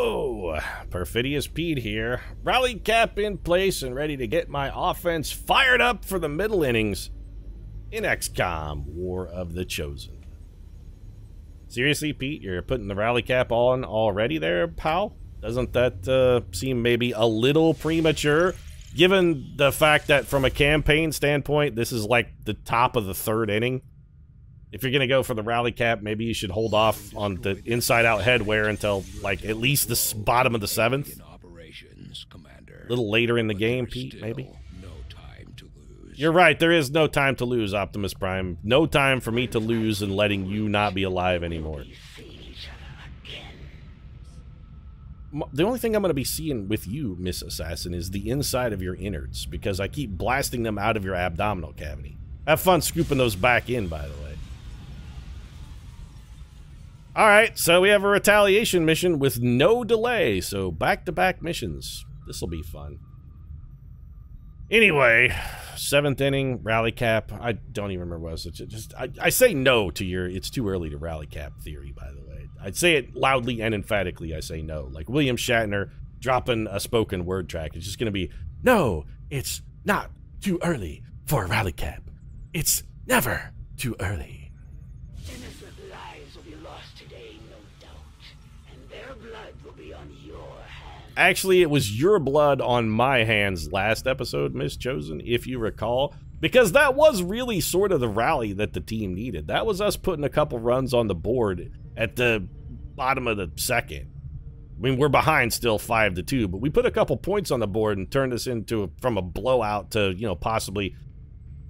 Yo! Perfidious Pete here. Rally cap in place and ready to get my offense fired up for the middle innings in XCOM, War of the Chosen. Seriously, Pete, you're putting the rally cap on already there, pal? Doesn't that seem maybe a little premature? Given the fact that from a campaign standpoint, this is like the top of the third inning. If you're going to go for the rally cap, maybe you should hold off on the inside-out headwear until, like, at least the bottom of the seventh. A little later in the game, Pete, maybe? You're right, there is no time to lose, Optimus Prime. No time for me to lose and letting you not be alive anymore. The only thing I'm going to be seeing with you, Miss Assassin, is the inside of your innards, because I keep blasting them out of your abdominal cavity. Have fun scooping those back in, by the way. Alright, so we have a retaliation mission with no delay, so back-to-back missions. This'll be fun. Anyway, 7th inning, rally cap. I don't even remember what it was. I say no to your it's too early to rally cap theory, by the way. I'd say it loudly and emphatically, I say no. Like William Shatner dropping a spoken word track. It's just going to be, no, it's not too early for a rally cap. It's never too early. Actually, it was your blood on my hands last episode, Miss Chosen, if you recall. Because that was really sort of the rally that the team needed. That was us putting a couple runs on the board at the bottom of the second. I mean, we're behind still 5-2, but we put a couple points on the board and turned this into, from a blowout to, you know, possibly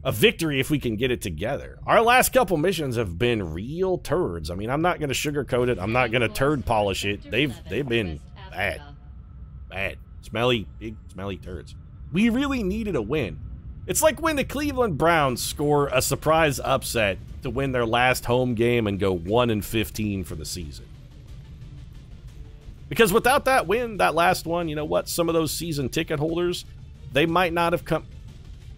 a victory if we can get it together. Our last couple missions have been real turds. I mean, I'm not going to sugarcoat it. I'm not going to turd polish it. They've been bad. Bad. Smelly, big, smelly turds. We really needed a win. It's like when the Cleveland Browns score a surprise upset to win their last home game and go 1-15 for the season. Because without that win, that last one, you know what? Some of those season ticket holders, they might not have come...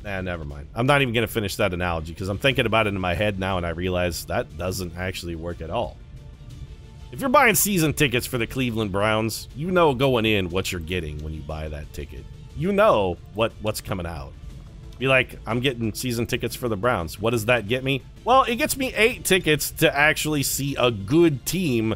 Nah, never mind. I'm not even going to finish that analogy because I'm thinking about it in my head now and I realize that doesn't actually work at all. If you're buying season tickets for the Cleveland Browns, you know going in what you're getting when you buy that ticket. You know what's coming out. Be like, I'm getting season tickets for the Browns. What does that get me? Well, it gets me 8 tickets to actually see a good team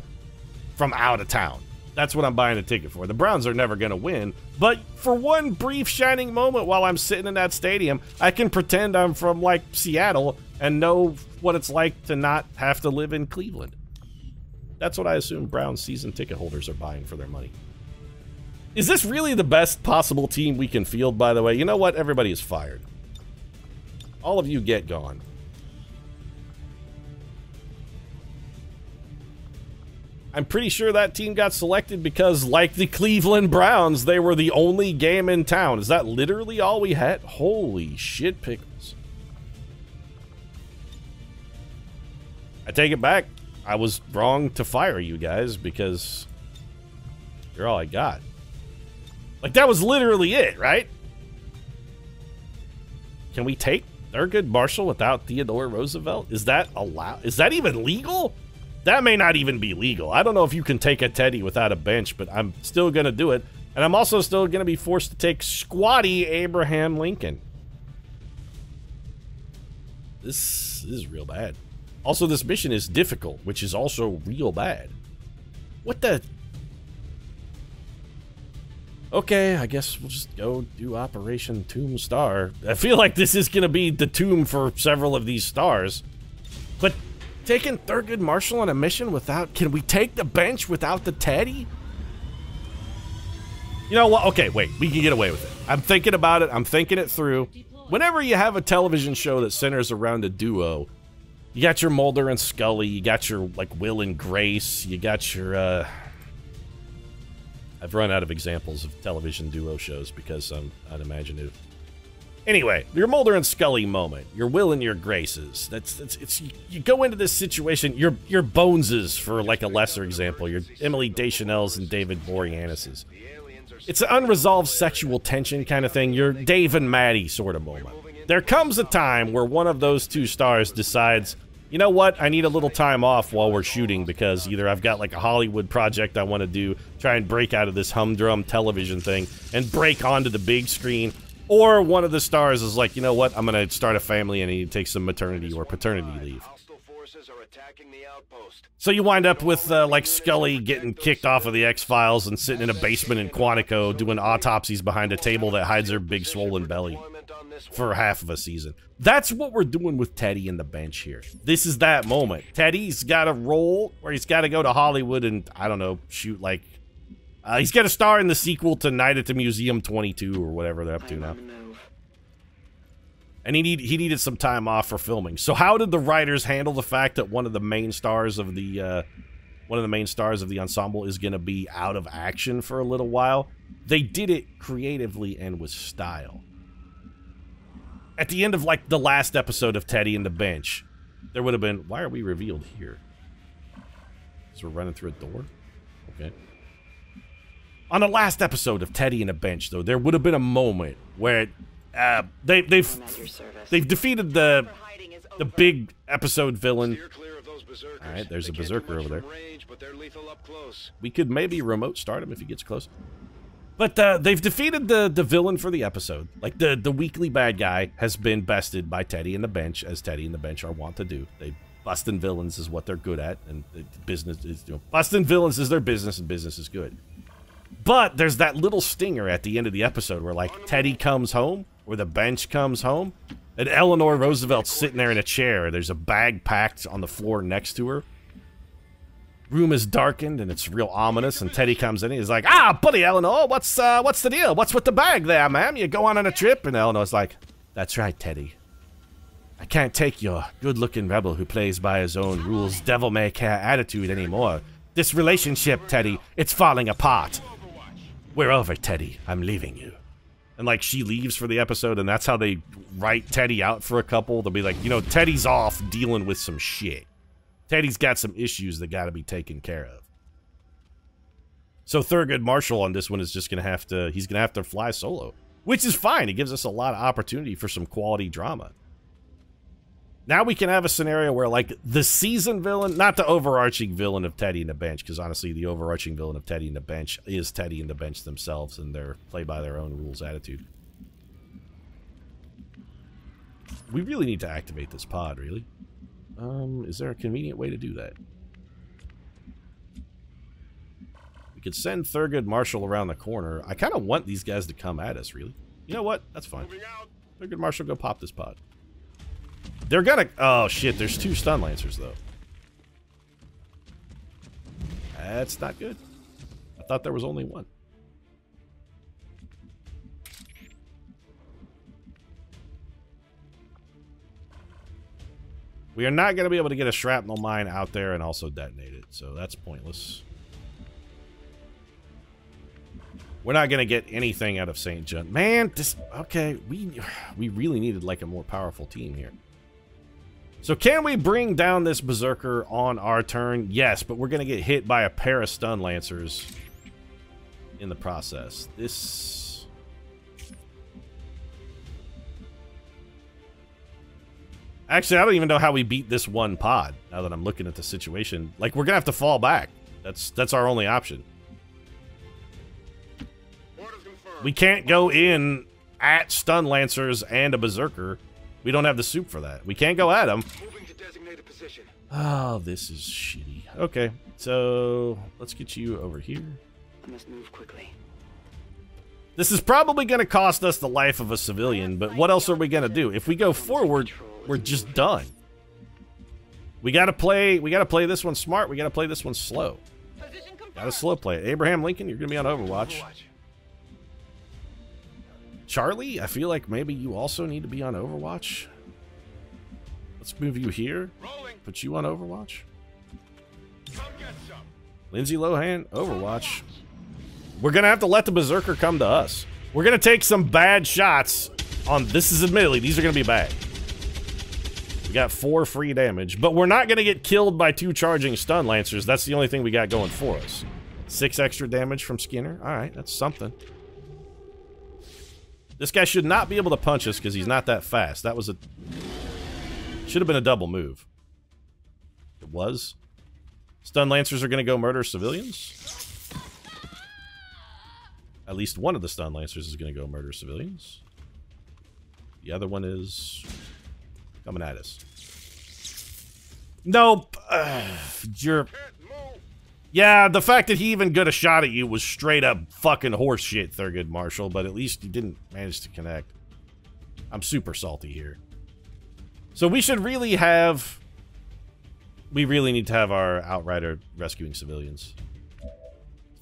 from out of town. That's what I'm buying a ticket for. The Browns are never going to win, but for one brief shining moment while I'm sitting in that stadium, I can pretend I'm from, like, Seattle and know what it's like to not have to live in Cleveland. That's what I assume Browns season ticket holders are buying for their money. Is this really the best possible team we can field, by the way? You know what? Everybody is fired. All of you get gone. I'm pretty sure that team got selected because, like the Cleveland Browns, they were the only game in town. Is that literally all we had? Holy shit pickles. I take it back. I was wrong to fire you guys because you're all I got. Like, that was literally it, right? Can we take Thurgood Marshall without Theodore Roosevelt? Is that allowed? Is that even legal? That may not even be legal. I don't know if you can take a Teddy without a bench, but I'm still going to do it. And I'm also still going to be forced to take squatty Abraham Lincoln. This is real bad. Also, this mission is difficult, which is also real bad. What the... Okay, I guess we'll just go do Operation Tomb Star. I feel like this is going to be the tomb for several of these stars. But taking Thurgood Marshall on a mission without... Can we take the bench without the Teddy? You know what? Okay, wait. We can get away with it. I'm thinking about it. I'm thinking it through. Whenever you have a television show that centers around a duo... You got your Mulder and Scully, you got your, like, Will and Grace, you got your, I've run out of examples of television duo shows because I'm unimaginative. Anyway, your Mulder and Scully moment, your Will and your Graces, you go into this situation, your Boneses, for, like, a lesser example, your Emily Deschanel's and David Boreanaz's. It's an unresolved sexual tension kind of thing, your Dave and Maddie sort of moment. There comes a time where one of those two stars decides, you know what? I need a little time off while we're shooting because either I've got like a Hollywood project I want to do, try and break out of this humdrum television thing and break onto the big screen, or one of the stars is like, you know what? I'm going to start a family and I need to take some maternity or paternity leave. So you wind up with, like, Scully getting kicked off of the X-Files and sitting in a basement in Quantico doing autopsies behind a table that hides her big swollen belly for half of a season. That's what we're doing with Teddy and the bench here. This is that moment. Teddy's got a role where he's got to go to Hollywood and, I don't know, shoot, like... he's got to star in the sequel to Night at the Museum 22 or whatever they're up to now. And he needed some time off for filming. So how did the writers handle the fact that one of the main stars of the ensemble is going to be out of action for a little while? They did it creatively and with style. At the end of like the last episode of Teddy and the Bench, there would have been, why are we revealed here? So we're running through a door? Okay. On the last episode of Teddy and the Bench, though, there would have been a moment where they've defeated the big episode villain. All right, there's a berserker over there. We could maybe remote start him if he gets close. But they've defeated the villain for the episode. Like the weekly bad guy has been bested by Teddy and the Bench, as Teddy and the Bench are wont to do. They busting villains is what they're good at, and the business is, you know, busting villains is their business, and business is good. But there's that little stinger at the end of the episode where, like, Teddy comes home, or the Bench comes home, and Eleanor Roosevelt's sitting there in a chair. There's a bag packed on the floor next to her. Room is darkened, and it's real ominous, and Teddy comes in, and he's like, "Ah, buddy, Eleanor, what's the deal? What's with the bag there, ma'am? You go on a trip?" And Eleanor's like, "That's right, Teddy. I can't take your good-looking rebel who plays by his own rules, devil-may-care attitude anymore. This relationship, Teddy, it's falling apart. We're over, Teddy. I'm leaving you." And, like, she leaves for the episode, and that's how they write Teddy out for a couple. They'll be like, you know, Teddy's off dealing with some shit. Teddy's got some issues that gotta be taken care of. So Thurgood Marshall on this one is just gonna have to, he's gonna have to fly solo. Which is fine. It gives us a lot of opportunity for some quality drama. Now we can have a scenario where, like, the season villain, not the overarching villain of Teddy and the Bench, because honestly, the overarching villain of Teddy and the Bench is Teddy and the Bench themselves and their play-by-their-own-rules attitude. We really need to activate this pod, really. Is there a convenient way to do that? We could send Thurgood Marshall around the corner. I kind of want these guys to come at us, really. You know what? That's fine. Thurgood Marshall, go pop this pod. They're gonna... Oh, shit. There's 2 stun lancers, though. That's not good. I thought there was only 1. We are not going to be able to get a shrapnel mine out there and also detonate it, so that's pointless. We're not going to get anything out of St. John. Man, this... Okay, we really needed, like, a more powerful team here. So can we bring down this Berserker on our turn? Yes, but we're going to get hit by a pair of stun lancers in the process. This... Actually, I don't even know how we beat this one pod, now that I'm looking at the situation. Like, we're going to have to fall back. That's our only option. We can't go in at stun lancers and a Berserker. We don't have the soup for that. We can't go at them. Oh, this is shitty. Okay, so let's get you over here. I must move quickly. This is probably going to cost us the life of a civilian, but what else are we going to do? If we go forward, we're just done. We got to play this one smart. We got to play this one slow. Got to slow play it. Abraham Lincoln, you're going to be on Overwatch. Charlie, I feel like maybe you also need to be on Overwatch. Let's move you here. Put you on Overwatch. Lindsay Lohan, Overwatch. We're going to have to let the Berserker come to us. We're going to take some bad shots on... This is admittedly, these are going to be bad. We got 4 free damage, but we're not going to get killed by 2 charging stun lancers. That's the only thing we got going for us. 6 extra damage from Skinner. All right, that's something. This guy should not be able to punch us because he's not that fast. That was a... Should have been a double move. It was. Stun Lancers are going to go murder civilians. At least one of the Stun Lancers is going to go murder civilians. The other one is coming at us. Nope. You're... Yeah, the fact that he even got a shot at you was straight up fucking horse shit, Thurgood Marshall, but at least you didn't manage to connect. I'm super salty here. So we should really have... We really need to have our Outrider rescuing civilians.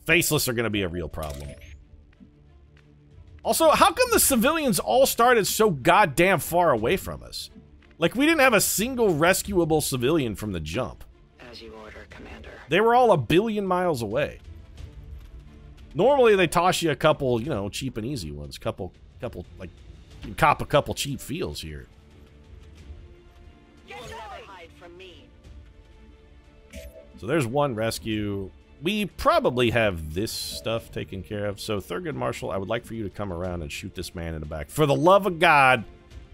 Faceless are going to be a real problem. Also, how come the civilians all started so goddamn far away from us? Like, we didn't have a single rescuable civilian from the jump. As you order, Commander. They were all 1 billion miles away. Normally, they toss you a couple, you know, cheap and easy ones. Like, you cop a couple cheap feels here. You'll never hide from me. So there's one rescue. We probably have this stuff taken care of. So Thurgood Marshall, I would like for you to come around and shoot this man in the back. For the love of God,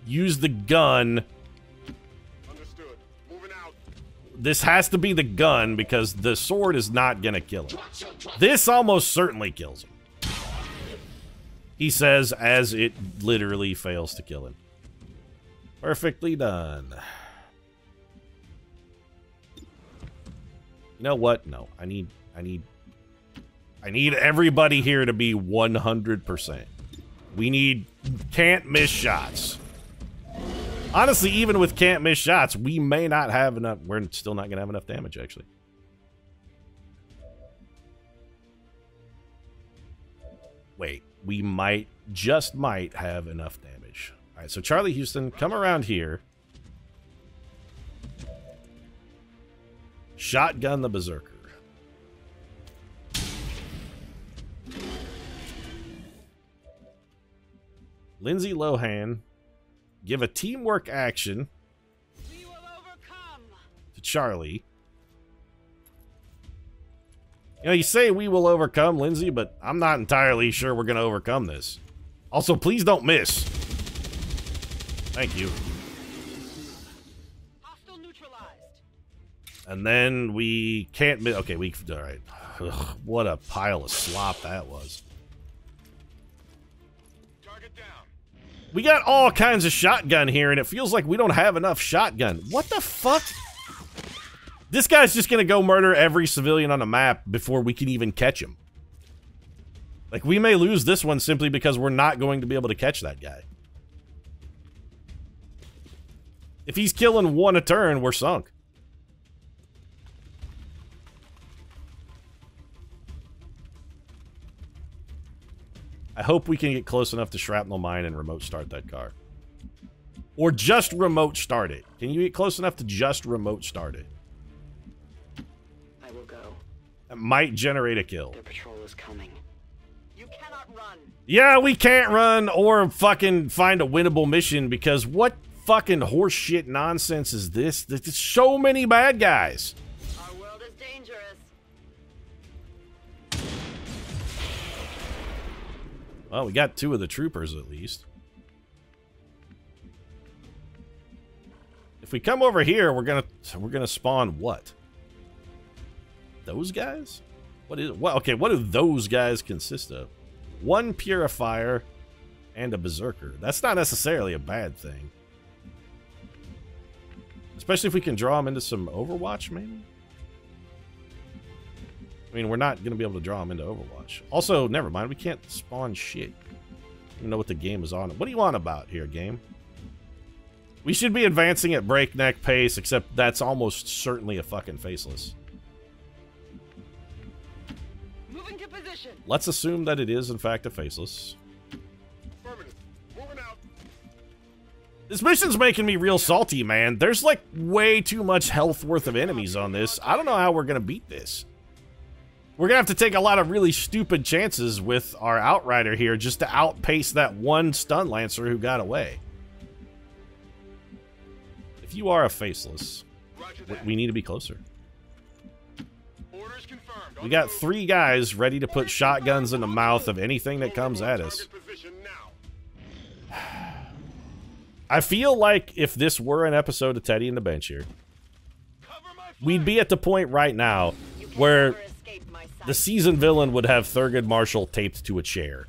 use the gun. Understood. Moving out. This has to be the gun because the sword is not going to kill him. This almost certainly kills him. He says as it literally fails to kill him. Perfectly done. You know what? No, I need everybody here to be 100%. We need can't miss shots. Honestly, even with can't miss shots, we may not have enough. We're still not going to have enough damage, actually. Wait, we just might have enough damage. All right, so Charlie Houston, come around here. Shotgun the Berserker. Lindsay Lohan, give a teamwork action We will overcome. to Charlie. You know, you say we will overcome, Lindsay, but I'm not entirely sure we're going to overcome this. Also, please don't miss. Thank you. Hostile neutralized. And then we can't miss. Okay, all right. Ugh, what a pile of slop that was. Target down. We got all kinds of shotgun here, and it feels like we don't have enough shotgun. What the fuck? This guy's just gonna go murder every civilian on the map before we can even catch him. Like, we may lose this one simply because we're not going to be able to catch that guy. If he's killing one a turn, we're sunk. I hope we can get close enough to shrapnel mine and remote start that car. Or just remote start it. Can you get close enough to just remote start it? I will go. That might generate a kill. Their patrol is coming. You cannot run. Yeah, we can't run or fucking find a winnable mission because what fucking horseshit nonsense is this? There's so many bad guys. Our world is dangerous. Well, we got 2 of the troopers at least. If we come over here, we're gonna spawn what? Those guys? Okay, what do those guys consist of? 1 purifier and a berserker. That's not necessarily a bad thing. Especially if we can draw them into some Overwatch, maybe? I mean, we're not going to be able to draw them into Overwatch. Also, never mind, we can't spawn shit. I don't even know what the game is on. What do you want about here, game? We should be advancing at breakneck pace, except that's almost certainly a fucking faceless. Moving to position. Let's assume that it is, in fact, a faceless. Affirmative. Moving out. This mission's making me real salty, man. There's, like, way too much health worth of enemies on this. I don't know how we're going to beat this. We're going to have to take a lot of really stupid chances with our Outrider here just to outpace that one stun lancer who got away. If you are a faceless, we need to be closer. Orders confirmed. We got 3 guys ready to put shotguns in the mouth of anything that comes at us. I feel like if this were an episode of Teddy and the Bench here, we'd be at the point right now where the season villain would have Thurgood Marshall taped to a chair.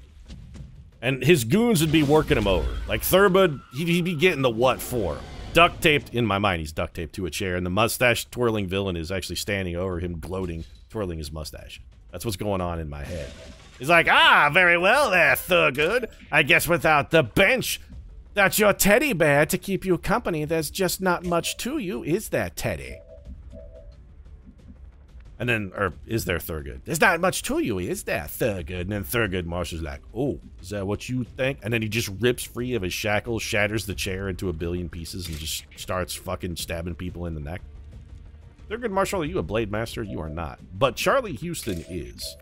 And his goons would be working him over. Like, Thurgood, he'd be getting the what for him. Duct taped, in my mind, he's duct taped to a chair, and the mustache-twirling villain is actually standing over him, gloating, twirling his mustache. That's what's going on in my head. He's like, ah, very well there, Thurgood. I guess without the bench, that's your teddy bear to keep you company. There's just not much to you, is there, Teddy? And then, or is there Thurgood? There's not much to you, is there, Thurgood? And then Thurgood Marshall's like, oh, is that what you think? And then he just rips free of his shackles, shatters the chair into a billion pieces, and just starts fucking stabbing people in the neck. Thurgood Marshall, are you a blade master? You are not. But Charlie Houston is.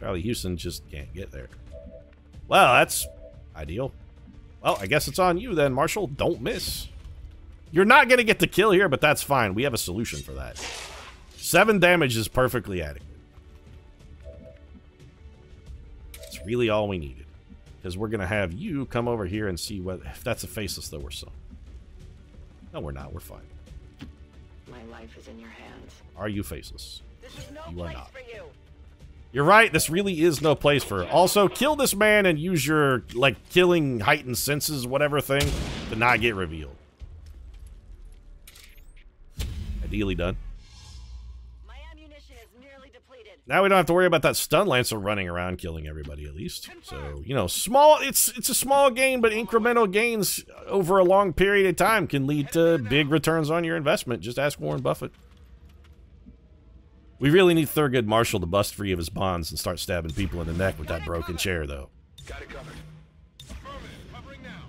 Charlie Houston just can't get there. Well, that's ideal. Well, I guess it's on you then, Marshall. Don't miss. You're not going to get the kill here, but that's fine. We have a solution for that. 7 damage is perfectly adequate. It's really all we needed. Because we're going to have you come over here and see what... If that's a faceless, though, we're so. No, we're not. We're fine. My life is in your hands. Are you faceless? This is no You are place not. for you. You're right. This really is no place for her. Also, kill this man and use your, like, killing heightened senses, whatever thing, to not get revealed. Ideally done. My ammunition is nearly depleted. Now we don't have to worry about that stun lancer running around killing everybody, at least. So, you know, small, it's a small gain, but incremental gains over a long period of time can lead to big returns on your investment. Just ask Warren Buffett. We really need Thurgood Marshall to bust free of his bonds and start stabbing people in the neck with that broken chair, though. Got it covered. Covering now.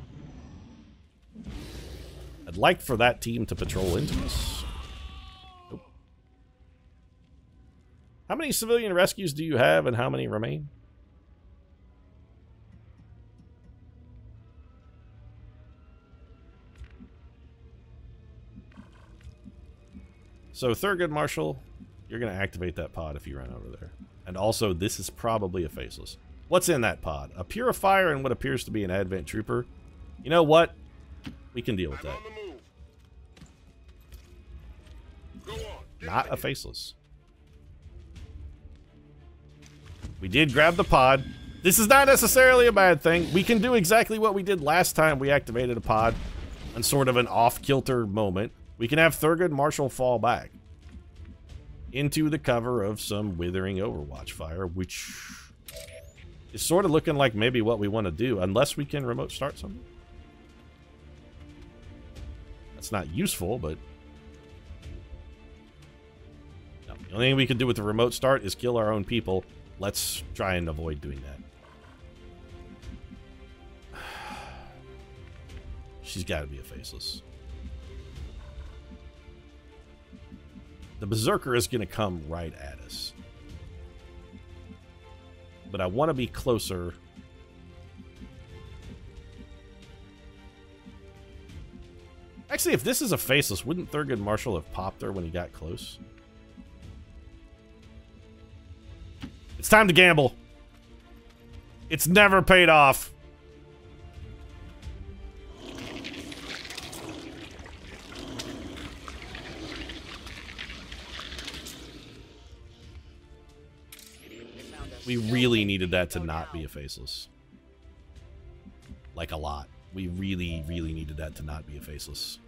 I'd like for that team to patrol into us. Nope. How many civilian rescues do you have and how many remain? So, Thurgood Marshall, you're going to activate that pod if you run over there. And also, this is probably a faceless. What's in that pod? A purifier and what appears to be an advent trooper. You know what? We can deal with that. On the move. Go on. Not a faceless. We did grab the pod. This is not necessarily a bad thing. We can do exactly what we did last time we activated a pod on sort of an off-kilter moment. We can have Thurgood Marshall fall back into the cover of some withering Overwatch fire, which is sort of looking like maybe what we want to do, unless we can remote start something. That's not useful, but no, the only thing we can do with the remote start is kill our own people. Let's try and avoid doing that. She's got to be a faceless. The Berserker is going to come right at us. But I want to be closer. Actually, if this is a faceless, wouldn't Thurgood Marshall have popped her when he got close? It's time to gamble. It's never paid off. We really needed that to not be a faceless. Like a lot. We really, really needed that to not be a faceless.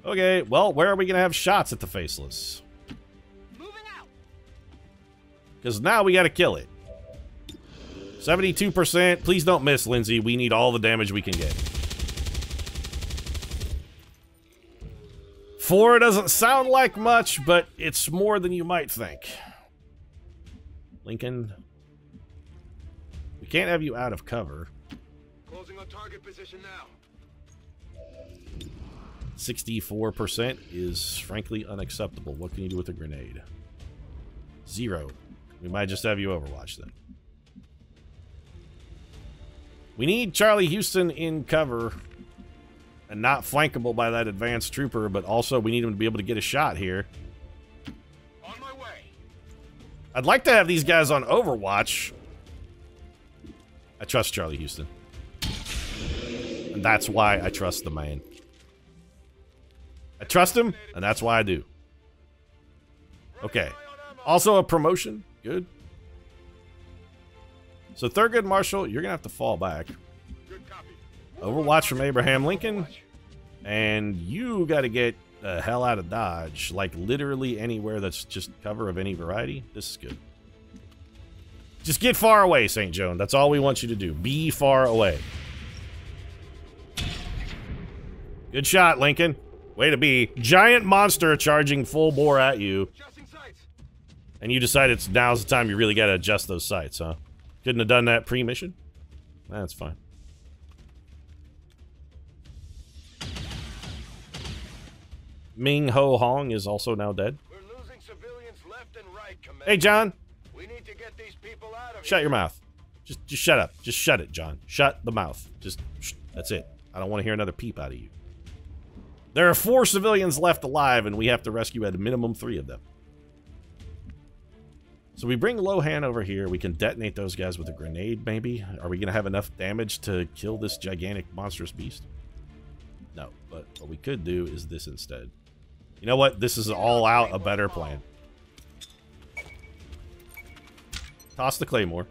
Okay, well, where are we going to have shots at the faceless? Moving out. Because now we got to kill it. 72%. Please don't miss, Lindsay. We need all the damage we can get. 4 doesn't sound like much, but it's more than you might think. Lincoln, we can't have you out of cover. Closing on target position now. 64% is frankly unacceptable. What can you do with a grenade? 0. We might just have you Overwatch then. We need Charlie Houston in cover and not flankable by that advanced trooper, but also we need him to be able to get a shot here. On my way. I'd like to have these guys on Overwatch. I trust Charlie Houston. And that's why I trust the man. I trust him, and that's why I do. Okay. Also a promotion. Good. So Thurgood Marshall, you're going to have to fall back. Overwatch from Abraham Lincoln. And you got to get the hell out of Dodge. Like, literally anywhere that's just cover of any variety. This is good. Just get far away, St. Joan. That's all we want you to do. Be far away. Good shot, Lincoln. Way to be. Giant monster charging full bore at you. And you decide now's the time you really got to adjust those sights, huh? Couldn't have done that pre-mission? That's fine. Ming Ho Hong is also now dead. We're losing civilians left and right, Commander. Hey, John. We need to get these people out of Shut here. your mouth. Just shut up. Just shut it, John. Shut the mouth. That's it. I don't want to hear another peep out of you. There are 4 civilians left alive, and we have to rescue at a minimum 3 of them. So we bring Lohan over here. We can detonate those guys with a grenade, maybe? Are we going to have enough damage to kill this gigantic monstrous beast? No, but what we could do is this instead. You know what? This is all out a better plan. Toss the claymore.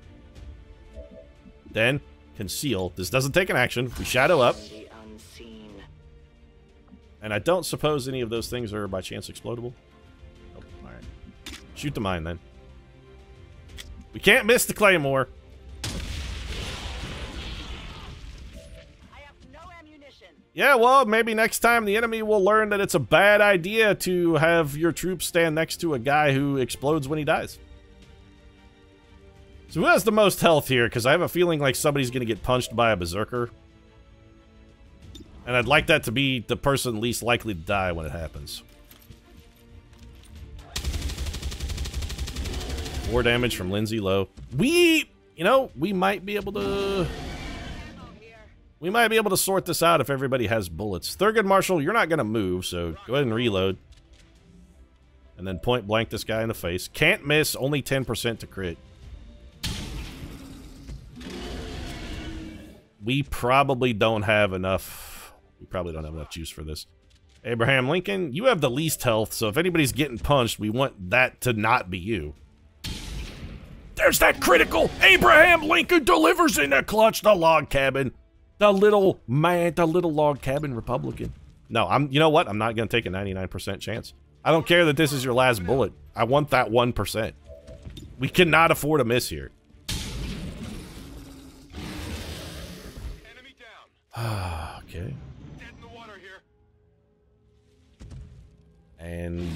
Then conceal. This doesn't take an action. We shadow up. And I don't suppose any of those things are by chance explodable. Oh, alright. Shoot the mine then. We can't miss the claymore. I have no ammunition. Yeah, well, maybe next time the enemy will learn that it's a bad idea to have your troops stand next to a guy who explodes when he dies. So who has the most health here? Because I have a feeling like somebody's going to get punched by a berserker. And I'd like that to be the person least likely to die when it happens. 4 damage from Lindsay Lowe. We might be able to... We might be able to sort this out if everybody has bullets. Thurgood Marshall, you're not going to move, so go ahead and reload. And then point blank this guy in the face. Can't miss, only 10% to crit. We probably don't have enough... We probably don't have enough juice for this. Abraham Lincoln, you have the least health, so if anybody's getting punched, we want that to not be you. There's that critical! Abraham Lincoln delivers in the clutch, the log cabin. The little log cabin Republican. No, you know what? I'm not going to take a 99% chance. I don't care that this is your last bullet. I want that 1%. We cannot afford a miss here. Enemy down. Okay. Dead in the water here. And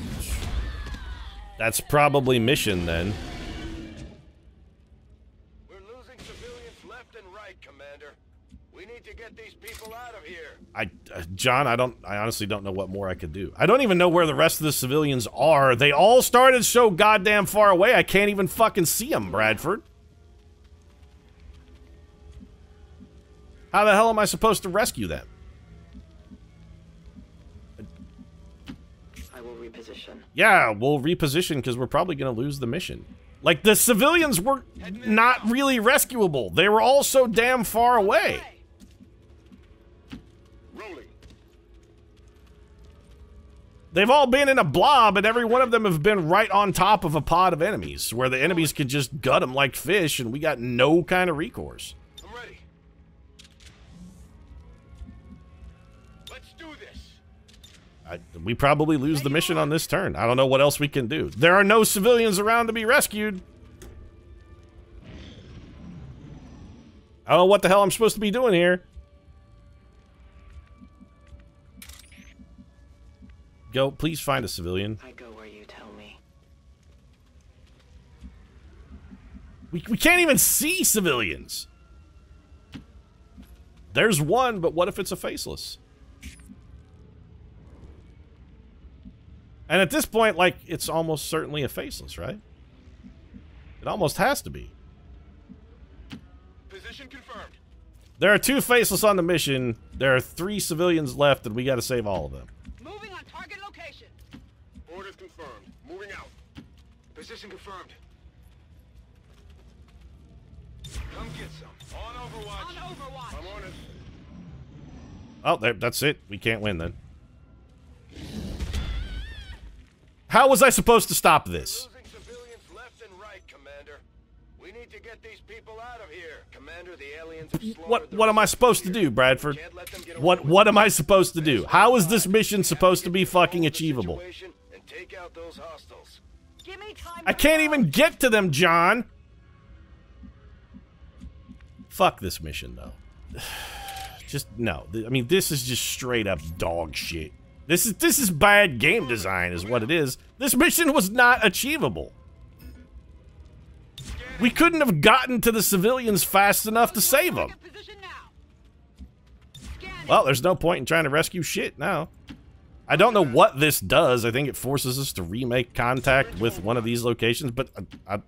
that's probably mission then. We're losing civilians left and right, Commander. We need to get these people out of here. John, I honestly don't know what more I could do. I don't even know where the rest of the civilians are. They all started so goddamn far away, I can't even fucking see them, Bradford. How the hell am I supposed to rescue them? I will reposition. Yeah, we'll reposition because we're probably going to lose the mission. Like, the civilians were not really rescuable. They were all so damn far away. Rolling. They've all been in a blob, and every one of them have been right on top of a pod of enemies, where the enemies could just gut them like fish, and we got no kind of recourse. I'm ready. Let's do this. We probably lose the mission on this turn. I don't know what else we can do. There are no civilians around to be rescued. I don't know what the hell I'm supposed to be doing here. Go, please find a civilian. I go where you tell me. We can't even see civilians. There's one, but what if it's a faceless? And at this point, like, it's almost certainly a faceless, right? It almost has to be. Position confirmed. There are 2 faceless on the mission. There are 3 civilians left, and we got to save all of them. Moving on target location. Orders confirmed. Moving out. Position confirmed. Come get some. On Overwatch. On Overwatch. I'm on it. Oh, that's it. We can't win then. How was I supposed to stop this? Losing civilians left and right, Commander. We need to get these people out of here. Commander, the aliens have slaughtered What am I supposed to do, Bradford? Can't let them get away What am I supposed to do? How is this mission supposed to be fucking achievable? and take out those hostiles. Give me time. I can't even get to them, John. Fuck this mission, though. Just no. I mean, this is just straight up dog shit. This is bad game design, is what it is. This mission was not achievable. We couldn't have gotten to the civilians fast enough to save them. Well, there's no point in trying to rescue shit now. I don't know what this does. I think it forces us to remake contact with one of these locations, but I'm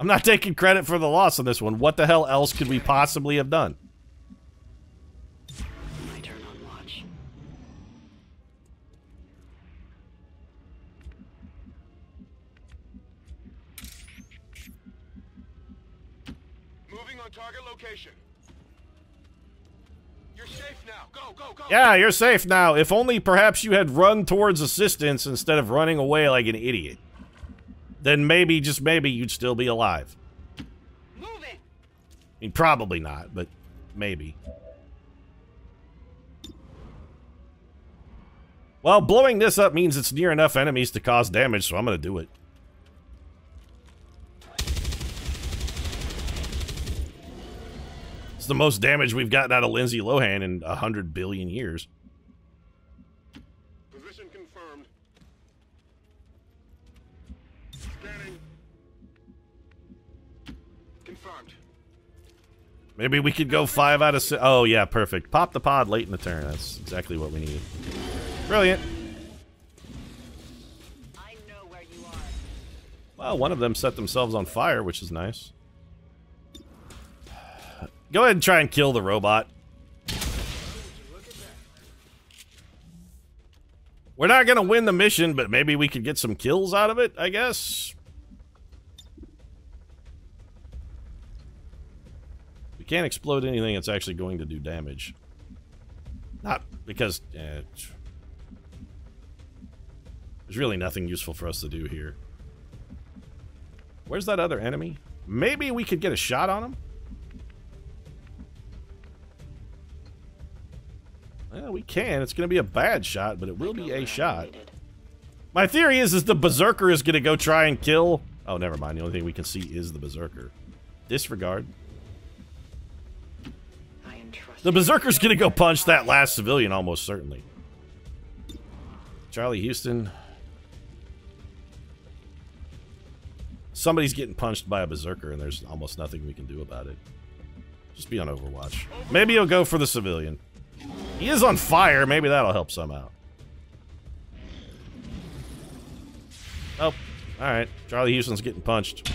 not taking credit for the loss on this one. What the hell else could we possibly have done? My turn on watch. Moving on target location. You're safe now. Go, go, go. Yeah, you're safe now. If only perhaps you had run towards assistance instead of running away like an idiot. Then maybe, just maybe, you'd still be alive. Move it. I mean, probably not, but maybe. Well, blowing this up means it's near enough enemies to cause damage, so I'm gonna do it. It's the most damage we've gotten out of Lindsay Lohan in 100 billion years. Position confirmed. Scanning. Confirmed. Maybe we could go 5 out of 6. Oh, yeah, perfect. Pop the pod late in the turn. That's exactly what we needed. Brilliant. I know where you are. Well, one of them set themselves on fire, which is nice. Go ahead and try and kill the robot. We're not going to win the mission, but maybe we could get some kills out of it, I guess. We can't explode anything that's actually going to do damage. Not because... there's really nothing useful for us to do here. Where's that other enemy? Maybe we could get a shot on him? Well, we can. It's going to be a bad shot, but it will be a shot. My theory is the Berserker is going to go try and kill... Oh, never mind. The only thing we can see is the Berserker. Disregard. The Berserker's going to go punch that last civilian, almost certainly. Charlie Houston. Somebody's getting punched by a Berserker, and there's almost nothing we can do about it. Just be on Overwatch. Maybe he'll go for the civilian. He is on fire. Maybe that'll help some out. Oh, alright. Charlie Houston's getting punched.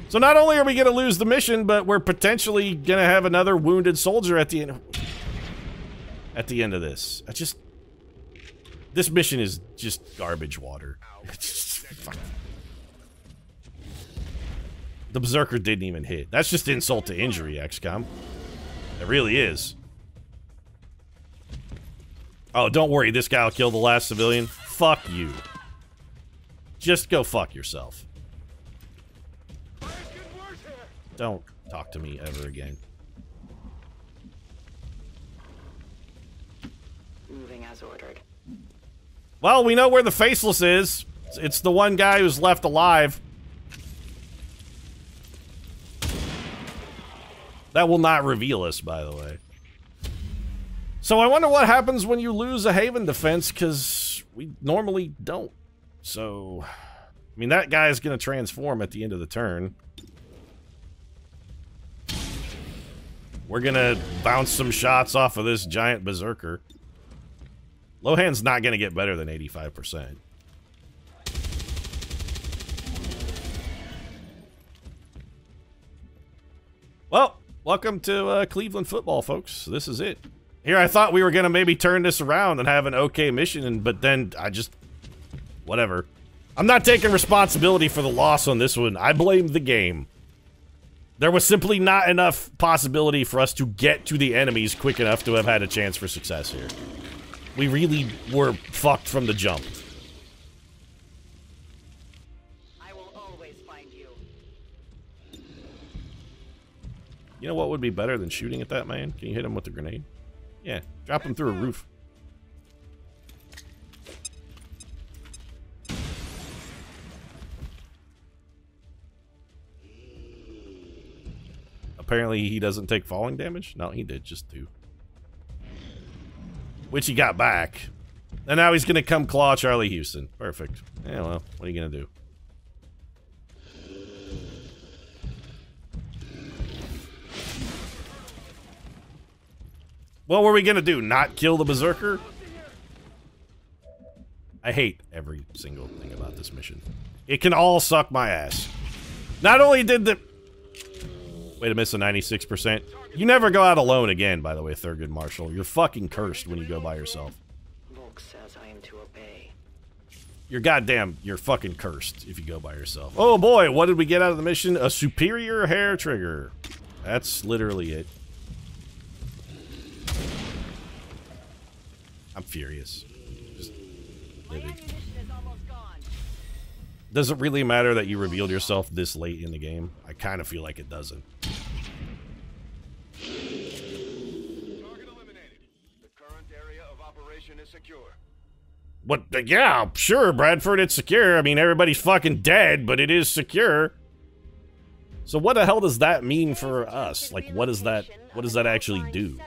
So not only are we going to lose the mission, but we're potentially going to have another wounded soldier at the end. At the end of this. This mission is just garbage water. It's just, fuck. The Berserker didn't even hit. That's just insult to injury, XCOM. It really is. Oh, don't worry. This guy will kill the last civilian. Fuck you. Just go fuck yourself. Don't talk to me ever again. Moving as ordered. Well, we know where the Faceless is. It's the one guy who's left alive. That will not reveal us, by the way. So I wonder what happens when you lose a Haven defense, because we normally don't. So, I mean, that guy is going to transform at the end of the turn. We're going to bounce some shots off of this giant Berserker. Lohan's not going to get better than 85%. Well, welcome to Cleveland football, folks. This is it. Here, I thought we were going to maybe turn this around and have an okay mission, but then I just... Whatever. I'm not taking responsibility for the loss on this one. I blame the game. There was simply not enough possibility for us to get to the enemies quick enough to have had a chance for success here. We really were fucked from the jump. always find you. You know what would be better than shooting at that man? Can you hit him with a grenade? Yeah, drop him through a roof. Apparently he doesn't take falling damage? No, he did, just 2. Which he got back. And now he's gonna come claw Charlie Houston. Perfect. Yeah, well, what are you gonna do? What were we gonna do? Not kill the Berserker? I hate every single thing about this mission. It can all suck my ass. Not only did the... Way to miss a 96%. You never go out alone again, by the way, Thurgood Marshall. You're fucking cursed when you go by yourself. Volk says I am to obey. You're fucking cursed if you go by yourself. Oh boy, what did we get out of the mission? A superior hair trigger. That's literally it. I'm furious. Just livid. Does it really matter that you revealed yourself this late in the game? I kind of feel like it doesn't. Target eliminated. The current area of operation is secure. What? Yeah, sure, Bradford, it's secure. I mean, everybody's fucking dead, but it is secure. So what the hell does that mean for us? Like, what does that actually do?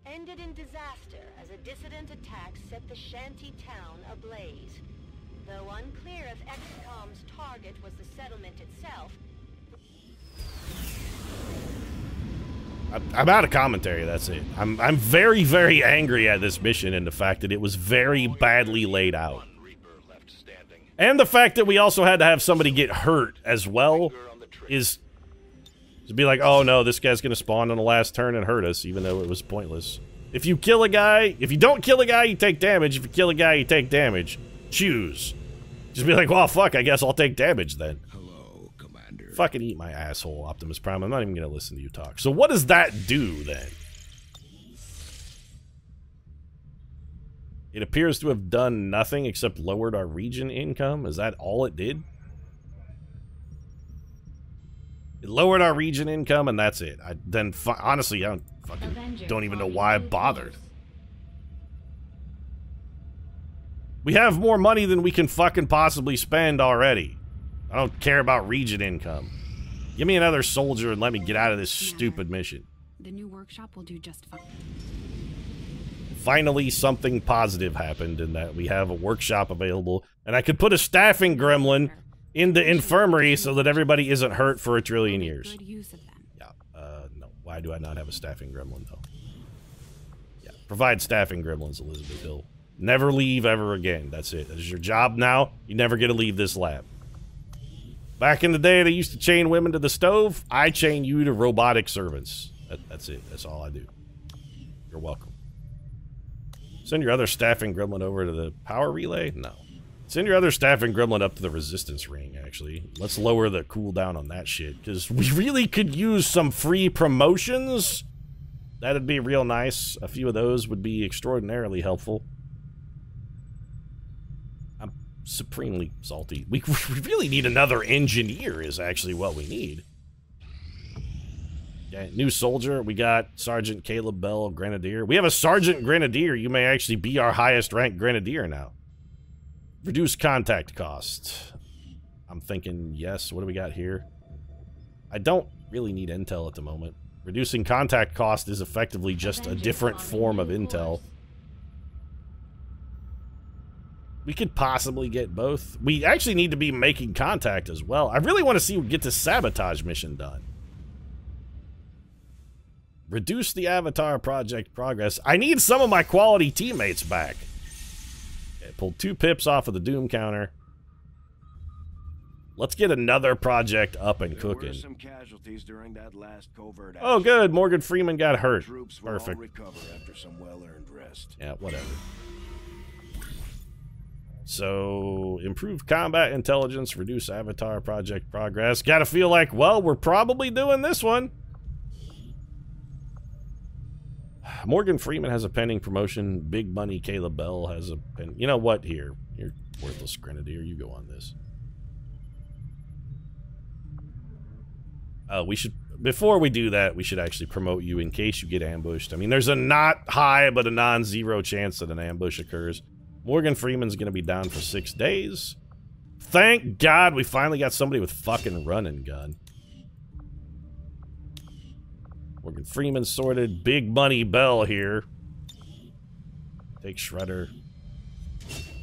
Ended in disaster as a dissident attack set the shanty town ablaze. Though unclear if XCOM's target was the settlement itself. I'm out of commentary, that's it. I'm very, very angry at this mission and the fact that it was very badly laid out. And the fact that we also had to have somebody get hurt as well is to be like, oh no, this guy's gonna spawn on the last turn and hurt us, even though it was pointless. If you kill a guy, if you don't kill a guy, you take damage. If you kill a guy, you take damage. Choose. Just be like, well, fuck, I guess I'll take damage then. Hello, Commander. Fucking eat my asshole, Optimus Prime. I'm not even gonna listen to you talk. So what does that do, then? It appears to have done nothing except lowered our region income. Is that all it did? It lowered our region income, and that's it. Honestly, I don't even know why I bothered. We have more money than we can fucking possibly spend already. I don't care about region income. Give me another soldier and let me get out of this stupid mission. The new workshop will do just fine. Finally, something positive happened in that we have a workshop available, and I could put a staffing gremlin in the infirmary so that everybody isn't hurt for a trillion years. Good use of them. Yeah, no. Why do I not have a staffing gremlin, though? Yeah, provide staffing gremlins, Elizabeth Hill. Never leave ever again. That's it. That's your job now. You never get to leave this lab. Back in the day, they used to chain women to the stove. I chain you to robotic servants. That's it. That's all I do. You're welcome. Send your other staffing gremlin over to the power relay? No. Send your other staffing gremlin up to the resistance ring, actually. Let's lower the cooldown on that shit, because we really could use some free promotions. That'd be real nice. A few of those would be extraordinarily helpful. I'm supremely salty. We really need another engineer is actually what we need. Okay, new soldier. We got Sergeant Caleb Bell, Grenadier. We have a Sergeant Grenadier. You may actually be our highest ranked Grenadier now. Reduce contact cost. I'm thinking yes. What do we got here? I don't really need intel at the moment. Reducing contact cost is effectively just a different form of intel. We could possibly get both. We actually need to be making contact as well. I really want to see we get this sabotage mission done. Reduce the Avatar project progress. I need some of my quality teammates back. Okay, pulled 2 pips off of the Doom counter. Let's get another project up and cooking. There were some casualties during that last covert Oh, good. Morgan Freeman got hurt. Troops will Perfect. all recover after some well-earned rest. Yeah, whatever. So, improve combat intelligence, reduce Avatar project progress. Gotta feel like, well, we're probably doing this one. Morgan Freeman has a pending promotion. Big Money Caleb Bell has a pen. You know what? Here. You're worthless Grenadier. You go on this. We should, before we do that, we should actually promote you in case you get ambushed. I mean, there's a not high, but a non-zero chance that an ambush occurs. Morgan Freeman's gonna be down for 6 days. Thank God we finally got somebody with fucking running gun. Morgan Freeman sorted. Big Money Bell here. Take Shredder.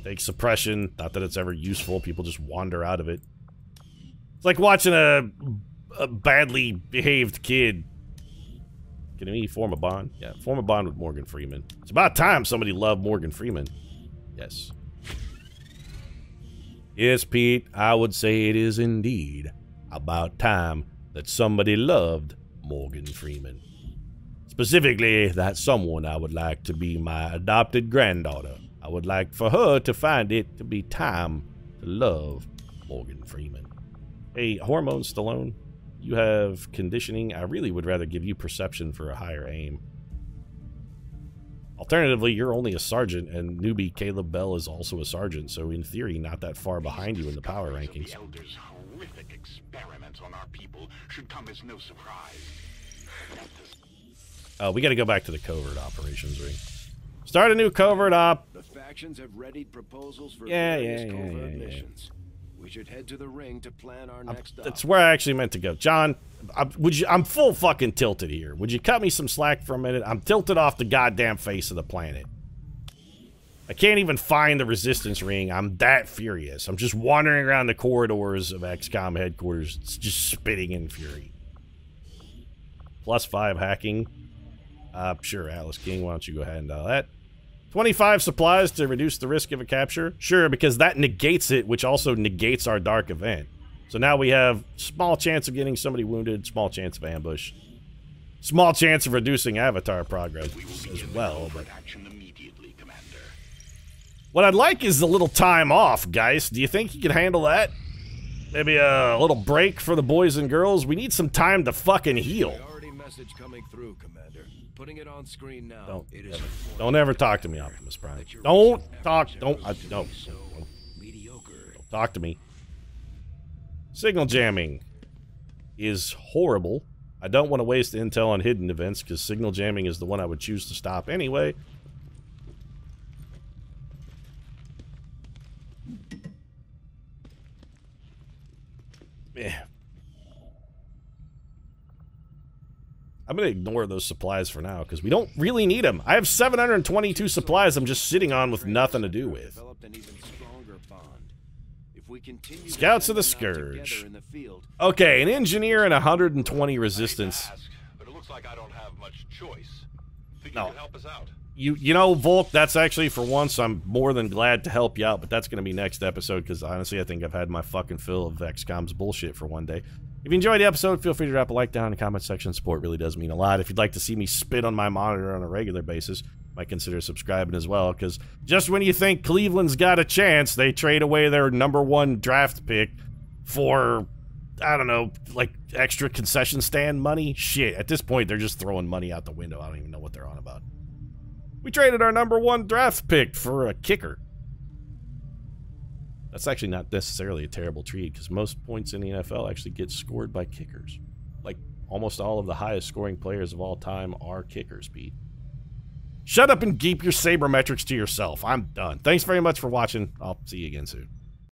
Take Suppression. Not that it's ever useful. People just wander out of it. It's like watching a badly behaved kid. Can he form a bond? Yeah, form a bond with Morgan Freeman. It's about time somebody loved Morgan Freeman. Yes. Yes, Pete, I would say it is indeed about time that somebody loved Morgan Freeman. Specifically, that someone I would like to be my adopted granddaughter. I would like for her to find it to be time to love Morgan Freeman. Hey, Hormone Stallone, you have conditioning. I really would rather give you perception for a higher aim. Alternatively, you're only a sergeant, and newbie Caleb Bell is also a sergeant, so in theory, not that far behind you in the power rankings. The elders' horrific experiments on our people should come as no surprise. We gotta go back to the covert operations ring. Start a new covert op. The factions have readied proposals for various covert missions. We should head to the ring to plan our next op. That's where I actually meant to go. John, I'm full fucking tilted here. Would you cut me some slack for a minute? I'm tilted off the goddamn face of the planet. I can't even find the resistance ring. I'm that furious. I'm just wandering around the corridors of XCOM headquarters, just spitting in fury. +5 hacking. Sure, Alice King, why don't you go ahead and dial that. 25 supplies to reduce the risk of a capture. Sure, because that negates it, which also negates our dark event. So now we have small chance of getting somebody wounded, small chance of ambush, small chance of reducing avatar progress as well. But what I'd like is a little time off, guys. Do you think you can handle that? Maybe a little break for the boys and girls? We need some time to fucking heal. Message coming through, Commander. Putting it on screen now. Don't ever talk to me, Optimus Prime. Don't talk. Don't talk to me. Signal jamming is horrible. I don't want to waste intel on hidden events because signal jamming is the one I would choose to stop anyway. Yeah. I'm going to ignore those supplies for now, because we don't really need them. I have 722 supplies I'm just sitting on with nothing to do with. Scouts of the Scourge. Okay, an engineer and 120 resistance. But it looks like I don't have much choice. Think No. you can help us out? You know, Volk, that's actually, for once, I'm more than glad to help you out, but that's going to be next episode, because honestly, I think I've had my fucking fill of XCOM's bullshit for one day. If you enjoyed the episode, feel free to drop a like down in the comment section. Support really does mean a lot. If you'd like to see me spit on my monitor on a regular basis, might consider subscribing as well, because just when you think Cleveland's got a chance, they trade away their #1 draft pick for, I don't know, like extra concession stand money? Shit, at this point, they're just throwing money out the window. I don't even know what they're on about. We traded our #1 draft pick for a kicker. That's actually not necessarily a terrible trade, because most points in the NFL actually get scored by kickers. Like, almost all of the highest scoring players of all time are kickers, Pete. Shut up and keep your sabermetrics to yourself. I'm done. Thanks very much for watching. I'll see you again soon.